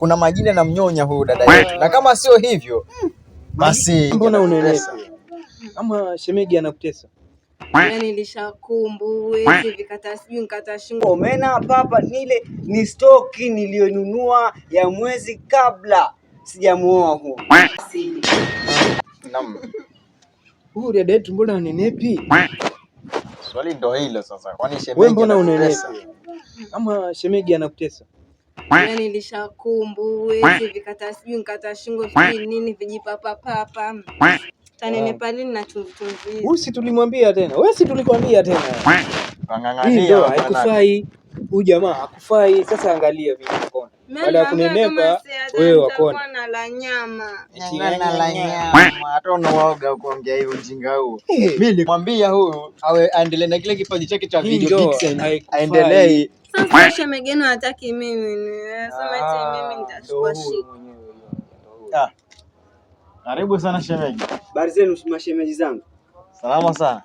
kuna majina na mnyonya huyu dada yetu, na kama sio hivyo basi mbona unaeleza kama shemeji anakutesa? Yani nilishakumbu wezi vikata sijui nikata shingo. Omena papa nile ni stoki nilionunua ya mwezi kabla sijamuoa huyu. Naam. Huyu dada yetu mbona anenepi? Swali ndo hilo sasa. Kwani shemeji wewe mbona unanenepi? Kama shemeji anakutesa? Yani nilishakumbu wezi vikata sijui nikata shingo sijui nini vijipapa papa. Tanenepa lini na chumvi. Wewe si tulimwambia tena. Wewe si tulikwambia tena. Ngangania haikufai. Huyu jamaa hakufai. Sasa angalia vile unaona. Baada ya kunenepa wewe wakona. Na la nyama. Na la nyama. Hata unaoga kuongea hiyo ujinga huo. Mimi nilimwambia huyu awe aendelee na kile kipaji chake cha video vixen. Aendelee. Sasa shemegeni hataki mimi. Nasema eti mimi nitachukua shika. Karibu sana shemeji. Habari zenu mashemeji zangu? Salama sana.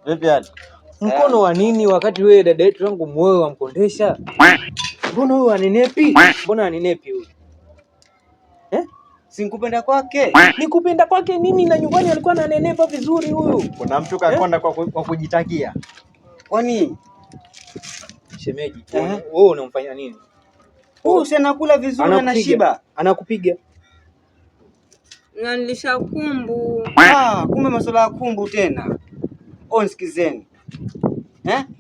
Vipi hali? Mkono wa nini wakati wewe dada yetu wangu moyo wamkondesha? Mbona huyu anenepi? Mbona anenepi huyu? Sinkupenda kwake. Nikupenda kwake nini na nyumbani alikuwa ananenepa vizuri huyu. Kuna mtu kakonda kwa kujitakia. Kwani shemeji, wewe unamfanya nini? Huyu si anakula vizuri na shiba. Anakupiga. Na nilishakumbu. Kumbe masuala ya kumbu tena. Sikizeni.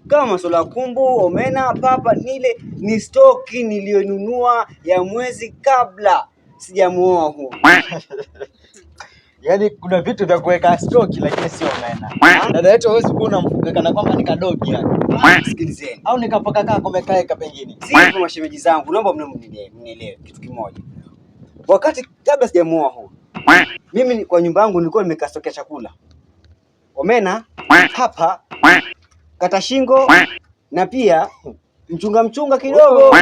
Kama masuala ya kumbu, omena, papa nile ni stoki nilionunua ya mwezi kabla sijamuoa huyu. Yaani kuna vitu vya kuweka stoki lakini sio omena. Dada yetu hawezi kuona mfuga kana kwamba ni kadogi yani. Sikilizeni. Au nikapaka kaka umekaeka pengine. Si kwa mashemeji zangu, naomba mnielewe kitu kimoja. Wakati kabla sijamuoa huyu, mimi kwa nyumba yangu nilikuwa nimekaa stoki ya chakula. Omena, papa, kata shingo na pia mchunga kidogo.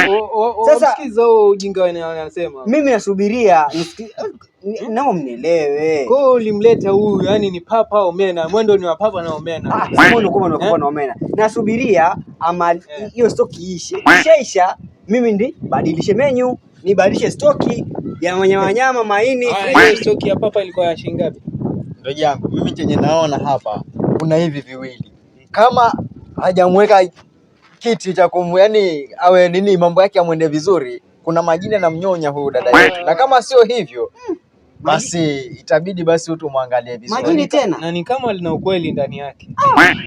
Sasa sikiza ujinga wanasema. Mimi nasubiria nao mnielewe. Kwa hiyo ulimleta huyu yani ni papa omena, mwendo ni wa papa na omena. Mwendo kama ni papa na omena. Nasubiria ama hiyo stoki ishe. Kishaisha mimi ndi badilishe menu, nibadilishe stoki ya wanyama maini. Hiyo stoki ya papa ilikuwa ya shilingi ngapi? Ndugu yangu, mimi chenye naona hapa kuna hivi viwili. Kama hajamweka kiti cha yani awe nini mambo yake amwende vizuri, kuna majina na mnyonya huyu dada yetu. Na kama sio hivyo basi itabidi basi utu muangalie vizuri. Majini tena. Na ni kama lina ukweli ndani yake.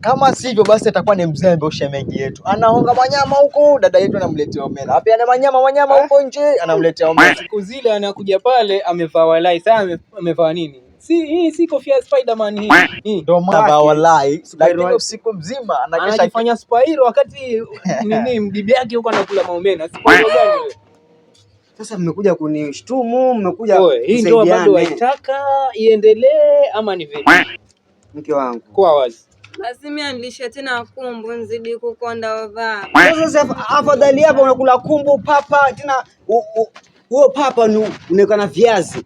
Kama sivyo basi atakuwa ni mzembe ushemeji yetu. Anahonga manyama huko, dada yetu anamletea omena. Hapa ana manyama huko nje, anamletea omena. Siku zile anakuja pale amevaa walai, sasa amevaa nini? Hii si kofia ya Spider-Man hii. Ndio maana walai, lakini usiku mzima anafanya Spyro wakati nini bibi yake huko anakula maomena. Spyro gani wewe? Sasa mmekuja kunishtumu, mmekuja hii ndio bado waitaka iendelee ama ni vipi? Mke wangu. Kwa wazi. Basi mimi nilisha tena kumbu nzidi kukonda wavaa. Sasa afadhali hapa unakula kumbu papa tena huo papa unaonekana viazi.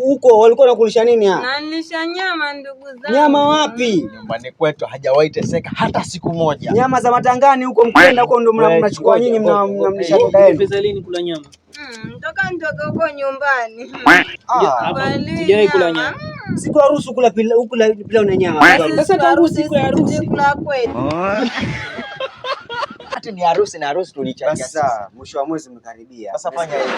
Huko walikuwa wanakulisha nini hapa? Na nilisha nyama ndugu zangu. Nyama wapi? Nyumbani kwetu hajawahi teseka hata siku moja. Nyama za matangani huko mkwenda huko ndio mnachukua nyinyi mnamlisha dada yenu. Pesa lini kula nyama? Nitoka huko nyumbani. Sijai kula nyama. Siku harusi kula pilau na nyama. Sasa tangu siku ya harusi kula kweli. Hata ni harusi na harusi tulichanga. Sasa mwisho wa mwezi umekaribia. Sasa fanya hivi.